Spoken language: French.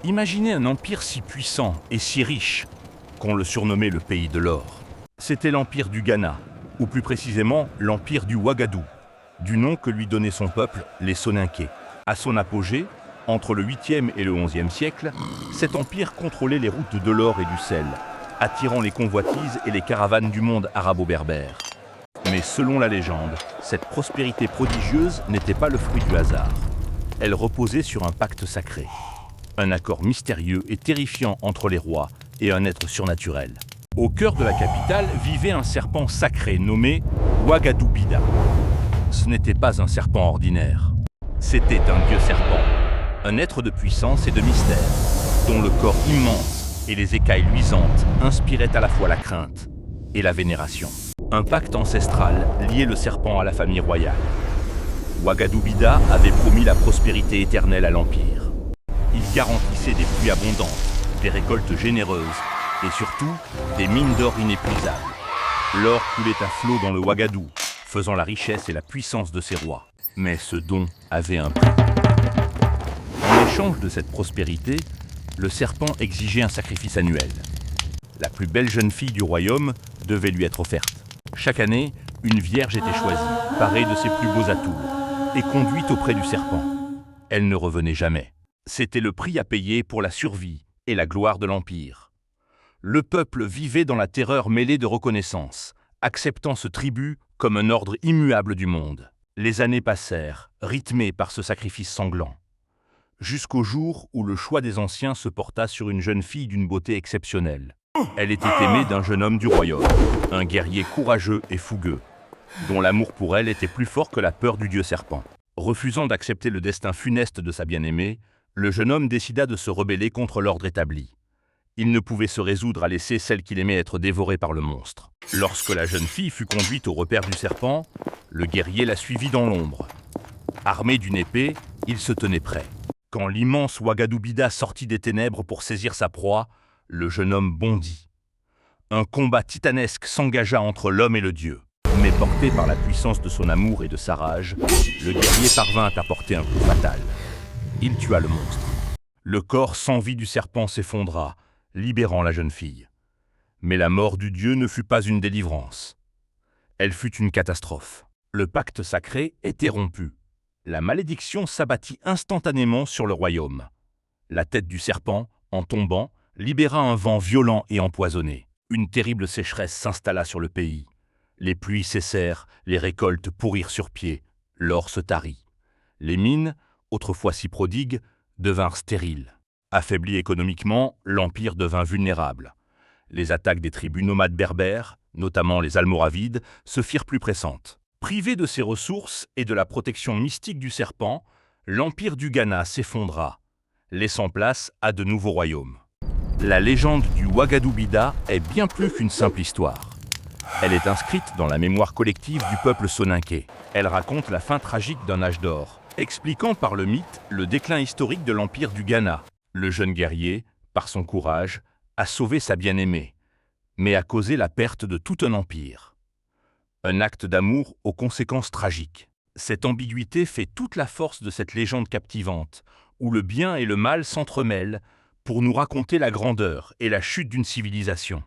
Imaginez un empire si puissant et si riche qu'on le surnommait le pays de l'or. C'était l'empire du Ghana, ou plus précisément l'empire du Ouagadougou, du nom que lui donnait son peuple, les Soninké. À son apogée, entre le 8e et le 11e siècle, cet empire contrôlait les routes de l'or et du sel, attirant les convoitises et les caravanes du monde arabo-berbère. Mais selon la légende, cette prospérité prodigieuse n'était pas le fruit du hasard. Elle reposait sur un pacte sacré, un accord mystérieux et terrifiant entre les rois et un être surnaturel. Au cœur de la capitale vivait un serpent sacré nommé Ouagadougou Bida. Ce n'était pas un serpent ordinaire, c'était un dieu serpent, un être de puissance et de mystère, dont le corps immense et les écailles luisantes inspiraient à la fois la crainte et la vénération. Un pacte ancestral liait le serpent à la famille royale. Ouagadougou Bida avait promis la prospérité éternelle à l'Empire. Il garantissait des pluies abondantes, des récoltes généreuses et surtout des mines d'or inépuisables. L'or coulait à flot dans le Ouagadougou, faisant la richesse et la puissance de ses rois. Mais ce don avait un prix. En échange de cette prospérité, le serpent exigeait un sacrifice annuel. La plus belle jeune fille du royaume devait lui être offerte. Chaque année, une vierge était choisie, parée de ses plus beaux atours, et conduite auprès du serpent. Elle ne revenait jamais. C'était le prix à payer pour la survie et la gloire de l'Empire. Le peuple vivait dans la terreur mêlée de reconnaissance, acceptant ce tribut comme un ordre immuable du monde. Les années passèrent, rythmées par ce sacrifice sanglant, jusqu'au jour où le choix des anciens se porta sur une jeune fille d'une beauté exceptionnelle. Elle était aimée d'un jeune homme du royaume, un guerrier courageux et fougueux, dont l'amour pour elle était plus fort que la peur du dieu serpent. Refusant d'accepter le destin funeste de sa bien-aimée, le jeune homme décida de se rebeller contre l'ordre établi. Il ne pouvait se résoudre à laisser celle qu'il aimait être dévorée par le monstre. Lorsque la jeune fille fut conduite au repère du serpent, le guerrier la suivit dans l'ombre. Armé d'une épée, il se tenait prêt. Quand l'immense Ouagadougou Bida sortit des ténèbres pour saisir sa proie, le jeune homme bondit. Un combat titanesque s'engagea entre l'homme et le dieu. Mais porté par la puissance de son amour et de sa rage, le guerrier parvint à porter un coup fatal. Il tua le monstre. Le corps sans vie du serpent s'effondra, libérant la jeune fille. Mais la mort du dieu ne fut pas une délivrance. Elle fut une catastrophe. Le pacte sacré était rompu. La malédiction s'abattit instantanément sur le royaume. La tête du serpent, en tombant, libéra un vent violent et empoisonné. Une terrible sécheresse s'installa sur le pays. Les pluies cessèrent, les récoltes pourrirent sur pied, l'or se tarit. Les mines, autrefois si prodigues, devinrent stériles. Affaibli économiquement, l'Empire devint vulnérable. Les attaques des tribus nomades berbères, notamment les Almoravides, se firent plus pressantes. Privé de ses ressources et de la protection mystique du serpent, l'Empire du Ghana s'effondra, laissant place à de nouveaux royaumes. La légende du Ouagadougou Bida est bien plus qu'une simple histoire. Elle est inscrite dans la mémoire collective du peuple soninké. Elle raconte la fin tragique d'un âge d'or, expliquant par le mythe le déclin historique de l'Empire du Ghana. Le jeune guerrier, par son courage, a sauvé sa bien-aimée, mais a causé la perte de tout un empire. Un acte d'amour aux conséquences tragiques. Cette ambiguïté fait toute la force de cette légende captivante, où le bien et le mal s'entremêlent pour nous raconter la grandeur et la chute d'une civilisation.